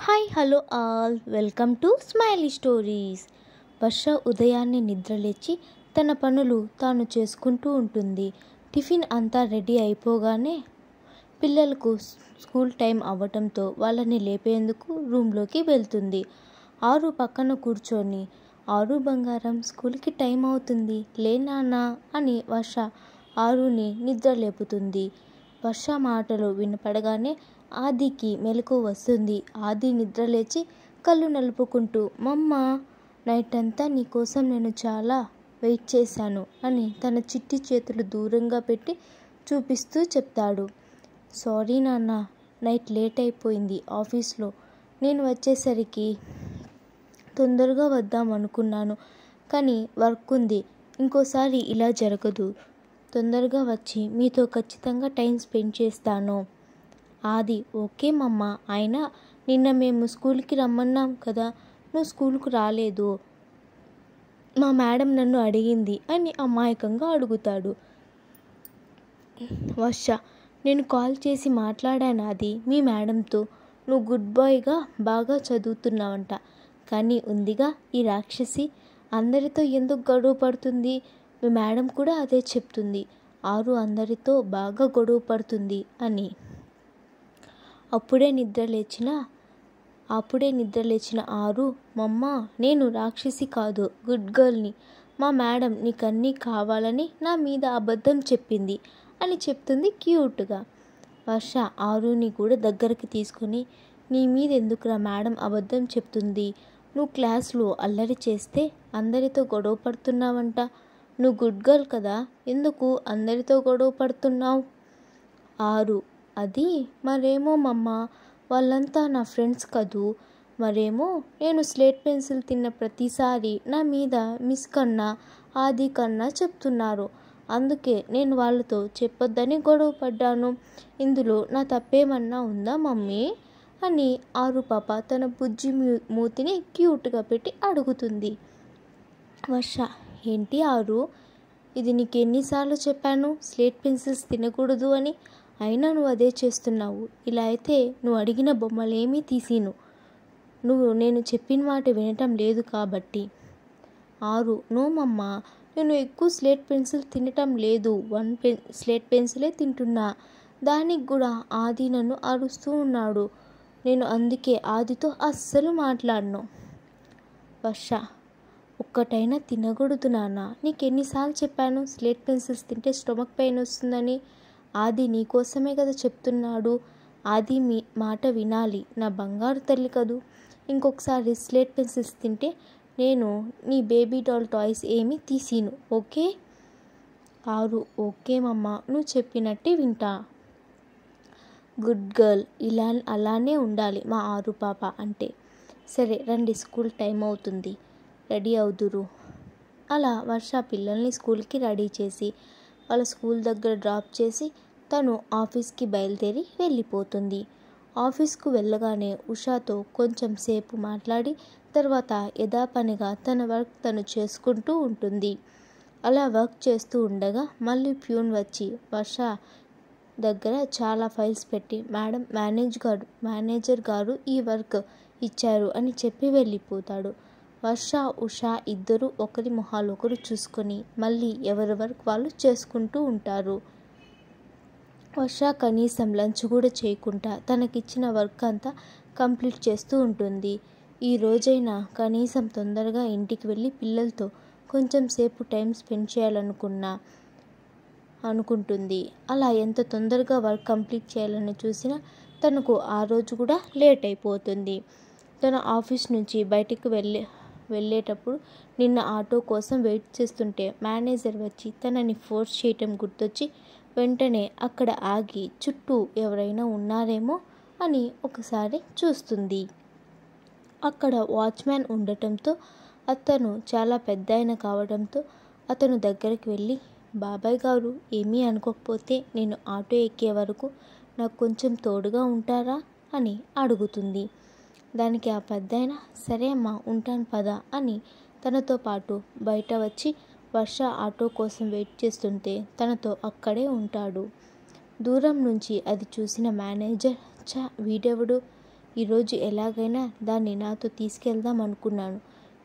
Hi hello all welcome to smiley stories. Varsha ఉదయాన్నే నిద్రలేచి తన పనులు తాను చేసుకుంటూ ఉంటుంది. టిఫిన్ అంతా రెడీ అయిపోగానే పిల్లలకు స్కూల్ టైం అవ్వటంతో వాళ్ళని లేపేందుకు రూమ్లోకి వెళ్తుంది. ఆరు పక్కన కూర్చొని, ఆరు బంగారం స్కూల్కి టైం అవుతుంది లే నాన్న అని వర్ష ఆరుని నిద్ర లేపుతుంది. వర్ష మాటలు వినపడగానే ఆదికి మెలకు వస్తుంది. ఆది నిద్రలేచి కళ్ళు నలుపుకుంటూ, మమ్మ నైట్ అంతా నీకోసం నేను చాలా వెయిట్ చేశాను అని తన చిట్టి చేతులు దూరంగా పెట్టి చూపిస్తూ చెప్తాడు. సారీ నాన్న, నైట్ లేట్ అయిపోయింది ఆఫీస్లో. నేను వచ్చేసరికి తొందరగా వద్దాం అనుకున్నాను, కానీ వర్క్ ఉంది. ఇంకోసారి ఇలా జరగదు. తొందరగా వచ్చి మీతో ఖచ్చితంగా టైం స్పెండ్ చేస్తాను. ఆది, ఓకే మమ్మ, అయినా నిన్న మేము స్కూల్కి రమ్మన్నాం కదా, నువ్వు స్కూల్కు రాలేదు. మా మేడం నన్ను అడిగింది అని అమాయకంగా అడుగుతాడు. వర్ష, నేను కాల్ చేసి మాట్లాడాను ఆది మీ మేడంతో. నువ్వు గుడ్ బాయ్గా బాగా చదువుతున్నావంట, కానీ ఉందిగా ఈ రాక్షసి, అందరితో ఎందుకు గొడవ పడుతుంది. మీ మేడం కూడా అదే చెప్తుంది. ఆరు అందరితో బాగా గొడవ పడుతుంది అని. అప్పుడే నిద్రలేచిన ఆరు, మమ్మ నేను రాక్షసి కాదు, గుడ్ గర్ల్ని. మా మేడం నీకన్నీ కావాలని నా మీద అబద్ధం చెప్పింది అని చెప్తుంది క్యూట్గా. వర్ష ఆరుని కూడా దగ్గరికి తీసుకొని, నీ మీద ఎందుకురా మేడం అబద్ధం చెప్తుంది. నువ్వు క్లాస్లో అల్లరి చేస్తే అందరితో గొడవ పడుతున్నావంట. నువ్వు గుడ్ గర్ల్ కదా, ఎందుకు అందరితో గొడవ పడుతున్నావు. ఆరు, అది మరేమో మమ్మ, వాళ్ళంతా నా ఫ్రెండ్స్ కదూ. మరేమో నేను స్లేట్ పెన్సిల్ తిన్న ప్రతిసారి నా మీద మిస్ కన్నా ఆది కన్నా చెప్తున్నారు. అందుకే నేను వాళ్ళతో చెప్పొద్దని గొడవ పడ్డాను. ఇందులో నా తప్పేమన్నా ఉందా మమ్మీ అని ఆరు పాప తన బుజ్జి మూతిని క్యూట్గా పెట్టి అడుగుతుంది. వర్ష, ఏంటి ఆరు, ఇది నీకు ఎన్నిసార్లు చెప్పాను స్లేట్ పెన్సిల్స్ తినకూడదు అని, అయినా నువ్వు అదే చేస్తున్నావు. ఇలా అయితే నువ్వు అడిగిన బొమ్మలేమీ తీసిను. నువ్వు నేను చెప్పిన మాట వినటం లేదు కాబట్టి. ఆరు, నో మమ్మ, నేను ఎక్కువ స్లేట్ పెన్సిల్ తినటం లేదు, స్లేట్ పెన్సిలే తింటున్నా. దానికి కూడా ఆది నన్ను అరుస్తూ ఉన్నాడు. నేను అందుకే ఆదితో అస్సలు మాట్లాడను. వర్ష, ఒక్కటైనా తినకూడదు నాన్న, నీకు ఎన్నిసార్లు చెప్పాను స్లేట్ పెన్సిల్స్ తింటే స్టొమక్ పెయిన్ వస్తుందని. ఆది నీకోసమే కదా చెప్తున్నాడు. ఆది మీ మాట వినాలి, నా బంగారు తల్లి కదూ. ఇంకొకసారి స్లేట్ పెన్సిల్స్ తింటే నేను నీ బేబీ డాల్ టాయ్స్ ఏమీ తీసిను, ఓకే. ఆరు, ఓకే మమ్మ, నువ్వు చెప్పినట్టే వింటా. గుడ్ గర్ల్, అలానే ఉండాలి మా ఆరు పాప అంటే. సరే రండి, స్కూల్ టైం అవుతుంది, రెడీ అవుదురు. అలా వర్ష పిల్లల్ని స్కూల్కి రెడీ చేసి వాళ్ళ స్కూల్ దగ్గర డ్రాప్ చేసి తను ఆఫీస్కి బయలుదేరి వెళ్ళిపోతుంది. ఆఫీస్కు వెళ్ళగానే ఉషాతో కొంచెం సేపు మాట్లాడి తర్వాత యథాపనిగా తన వర్క్ తను చేసుకుంటూ ఉంటుంది. అలా వర్క్ చేస్తూ ఉండగా మళ్ళీ ప్యూన్ వచ్చి వర్ష దగ్గర చాలా ఫైల్స్ పెట్టి, మేడం మేనేజర్ గారు ఈ వర్క్ ఇచ్చారు అని చెప్పి వెళ్ళిపోతాడు. వర్ష ఉషా ఇద్దరు ఒకరి మొహాలు ఒకరు చూసుకొని మళ్ళీ ఎవరి వర్క్ వాళ్ళు చేసుకుంటూ ఉంటారు. వర్ష కనీసం లంచ్ కూడా చేయకుండా తనకిచ్చిన వర్క్ అంతా కంప్లీట్ చేస్తూ ఉంటుంది. ఈ రోజైనా కనీసం తొందరగా ఇంటికి వెళ్ళి పిల్లలతో కొంచెం సేపు టైం స్పెండ్ అనుకుంటుంది. అలా ఎంత తొందరగా వర్క్ కంప్లీట్ చేయాలని చూసినా తనకు ఆ రోజు కూడా లేట్ అయిపోతుంది. తన ఆఫీస్ నుంచి బయటికి వెళ్ళేటప్పుడు నిన్న ఆటో కోసం వెయిట్ చేస్తుంటే మేనేజర్ వచ్చి తనని ఫోర్స్ చేయటం గుర్తొచ్చి వెంటనే అక్కడ ఆగి చుట్టూ ఎవరైనా ఉన్నారేమో అని ఒకసారి చూస్తుంది. అక్కడ వాచ్మ్యాన్ ఉండటంతో అతను చాలా పెద్దాయన కావడంతో అతను దగ్గరికి వెళ్ళి, బాబాయ్ గారు ఏమీ అనుకోకపోతే నేను ఆటో ఎక్కే వరకు నాకు కొంచెం తోడుగా ఉంటారా అని అడుగుతుంది. దానికి ఆ పెద్దాయన, సరే అమ్మా ఉంటాను పద అని తనతో పాటు బయట వచ్చి వర్ష ఆటో కోసం వెయిట్ చేస్తుంటే తనతో అక్కడే ఉంటాడు. దూరం నుంచి అది చూసిన మేనేజర్, వీడెవడు ఈరోజు ఎలాగైనా దాన్ని నాతో తీసుకెళ్దాం అనుకున్నాను.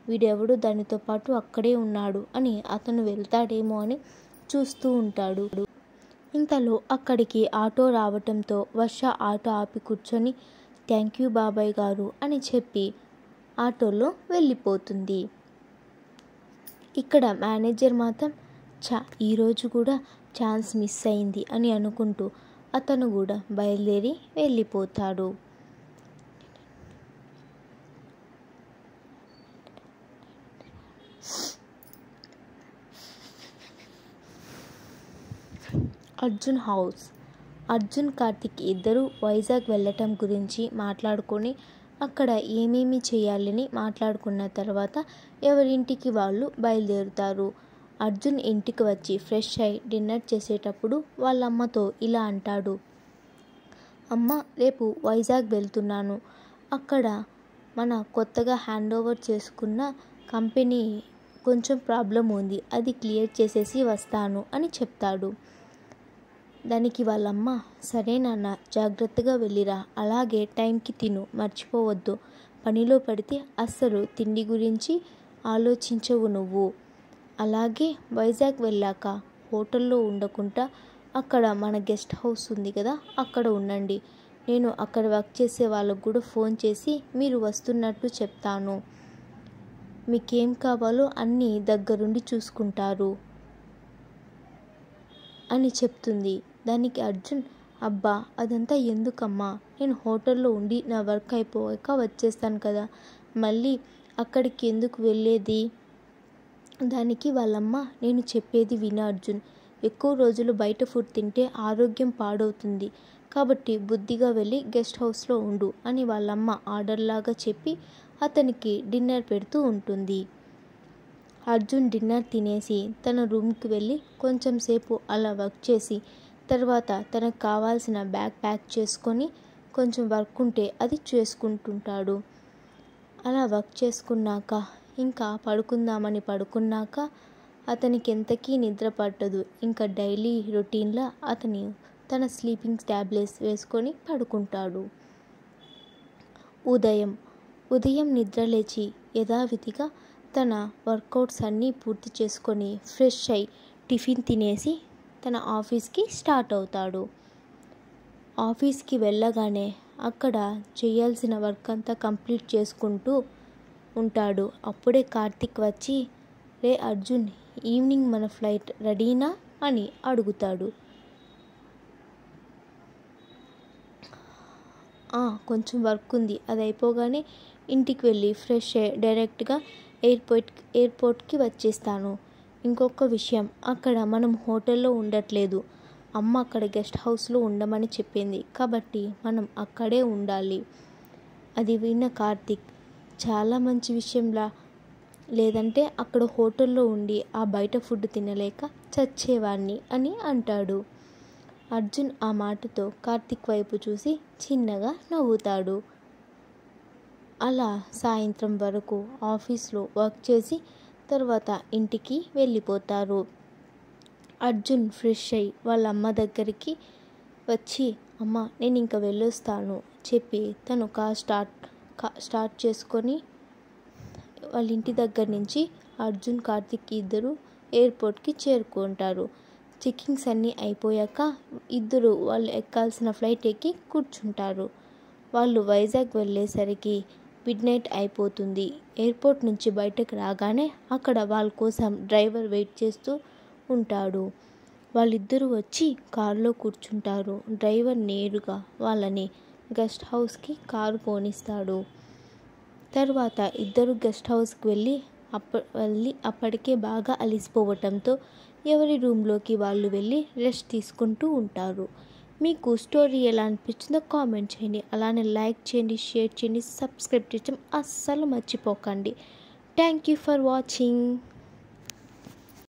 వీడెవడు దానితో పాటు అక్కడే ఉన్నాడు అని అతను వెళ్తాడేమో అని చూస్తూ ఉంటాడు. ఇంతలో అక్కడికి ఆటో రావటంతో వర్ష ఆటో ఆపి కూర్చొని థ్యాంక్ యూ బాబాయ్ గారు అని చెప్పి ఆటోలో వెళ్ళిపోతుంది. ఇక్కడ మేనేజర్ మాత్రం ఈరోజు కూడా ఛాన్స్ మిస్ అయింది అని అనుకుంటూ అతను కూడా బయలుదేరి వెళ్ళిపోతాడు. అర్జున్ హౌస్. అర్జున్ కార్తిక్ ఇద్దరు వైజాగ్ వెళ్ళటం గురించి మాట్లాడుకొని అక్కడ ఏమేమి చేయాలని మాట్లాడుకున్న తర్వాత ఎవరింటికి వాళ్ళు బయలుదేరుతారు. అర్జున్ ఇంటికి వచ్చి ఫ్రెష్ అయి డిన్నర్ చేసేటప్పుడు వాళ్ళ అమ్మతో ఇలా అంటాడు. అమ్మ, రేపు వైజాగ్ వెళ్తున్నాను. అక్కడ మన కొత్తగా హ్యాండ్ ఓవర్ చేసుకున్న కంపెనీ కొంచెం ప్రాబ్లం ఉంది, అది క్లియర్ చేసేసి వస్తాను అని చెప్తాడు. దానికి వాళ్ళమ్మ సరే నాన్న, జాగ్రత్తగా వెళ్ళిరా, అలాగే టైంకి తిను, మర్చిపోవద్దు. పనిలో పడితే అస్సలు తిండి గురించి ఆలోచించవు నువ్వు. అలాగే వైజాగ్ వెళ్ళాక హోటల్లో ఉండకుండా అక్కడ మన గెస్ట్ హౌస్ ఉంది కదా, అక్కడ ఉండండి. నేను అక్కడ వర్క్ చేసే వాళ్ళకు కూడా ఫోన్ చేసి మీరు వస్తున్నట్టు చెప్తాను. మీకేం కావాలో అన్నీ దగ్గరుండి చూసుకుంటారు అని చెప్తుంది. దానికి అర్జున్ అబ్బా అదంతా ఎందుకమ్మా, నేను హోటల్లో ఉండి నా వర్క్ అయిపోయాక వచ్చేస్తాను కదా, మళ్ళీ అక్కడికి ఎందుకు వెళ్ళేది? దానికి వాళ్ళమ్మ నేను చెప్పేది విను అర్జున్, ఎక్కువ రోజులు బయట ఫుడ్ తింటే ఆరోగ్యం పాడవుతుంది, కాబట్టి బుద్ధిగా వెళ్ళి గెస్ట్ హౌస్లో ఉండు అని వాళ్ళమ్మ ఆర్డర్లాగా చెప్పి అతనికి డిన్నర్ పెడుతూ ఉంటుంది. అర్జున్ డిన్నర్ తినేసి తన రూమ్కి వెళ్ళి కొంచెం సేపు అలా వర్క్ చేసి తర్వాత తనకు కావాల్సిన బ్యాగ్ ప్యాక్ చేసుకొని కొంచెం వర్క్ ఉంటే అది చేసుకుంటుంటాడు. అలా వర్క్ చేసుకున్నాక ఇంకా పడుకుందామని పడుకున్నాక అతనికి ఎంతకీ నిద్ర పట్టదు. ఇంకా డైలీ రొటీన్లా అతని తన స్లీపింగ్ ట్యాబ్లెట్స్ వేసుకొని పడుకుంటాడు. ఉదయం నిద్ర లేచి యథావిధిగా తన వర్కౌట్స్ అన్నీ పూర్తి చేసుకొని ఫ్రెష్ అయి టిఫిన్ తినేసి తన ఆఫీస్కి స్టార్ట్ అవుతాడు. ఆఫీస్కి వెళ్ళగానే అక్కడ చేయాల్సిన వర్క్ అంతా కంప్లీట్ చేసుకుంటూ ఉంటాడు. అప్పుడే కార్తిక్ వచ్చి రే అర్జున్, ఈవినింగ్ మన ఫ్లైట్ రెడీనా అని అడుగుతాడు. కొంచెం వర్క్ ఉంది, అది అయిపోగానే ఇంటికి వెళ్ళి ఫ్రెష్ అయ్యి డైరెక్ట్గా ఎయిర్పోర్ట్కి వచ్చేస్తాను. ఇంకొక విషయం, అక్కడ మనం హోటల్లో ఉండట్లేదు, అమ్మ అక్కడ గెస్ట్ హౌస్లో ఉండమని చెప్పింది, కాబట్టి మనం అక్కడే ఉండాలి. అది విన్న కార్తిక్ చాలా మంచి విషయంలా, లేదంటే అక్కడ హోటల్లో ఉండి ఆ బయట ఫుడ్ తినలేక చచ్చేవాణ్ణి అని అంటాడు. అర్జున్ ఆ మాటతో కార్తిక్ వైపు చూసి చిన్నగా నవ్వుతాడు. అలా సాయంత్రం వరకు ఆఫీస్లో వర్క్ చేసి తర్వాత ఇంటికి వెళ్ళిపోతారు. అర్జున్ ఫ్రెష్ అయ్యి వాళ్ళ అమ్మ దగ్గరికి వచ్చి అమ్మ నేను ఇంకా వెళ్ళొస్తాను చెప్పి తను కార్ స్టార్ట్ చేసుకొని వాళ్ళ ఇంటి దగ్గర నుంచి అర్జున్ కార్తిక్ ఇద్దరు ఎయిర్పోర్ట్కి చేరుకుంటారు. చెకింగ్స్ అన్నీ అయిపోయాక ఇద్దరు వాళ్ళు ఎక్కాల్సిన ఫ్లైట్ ఎక్కి కూర్చుంటారు. వాళ్ళు వైజాగ్ వెళ్ళేసరికి మిడ్నైట్ అయిపోతుంది. ఎయిర్పోర్ట్ నుంచి బయటకు రాగానే అక్కడ వాళ్ళ కోసం డ్రైవర్ వెయిట్ చేస్తూ ఉంటాడు. వాళ్ళిద్దరూ వచ్చి కారులో కూర్చుంటారు. డ్రైవర్ నేరుగా వాళ్ళని గెస్ట్ హౌస్కి కారు పోనిస్తాడు. తర్వాత ఇద్దరు గెస్ట్ హౌస్కి వెళ్ళి అప్పటికే బాగా అలిసిపోవటంతో ఎవరి రూమ్లోకి వాళ్ళు వెళ్ళి రెస్ట్ తీసుకుంటూ ఉంటారు. మీకు స్టోరీ ఎలా అనిపించిందో కామెంట్ చేయండి. అలానే లైక్ చేయండి, షేర్ చేయండి, సబ్స్క్రైబ్ చేయడం అస్సలు మర్చిపోకండి. Thank you for watching.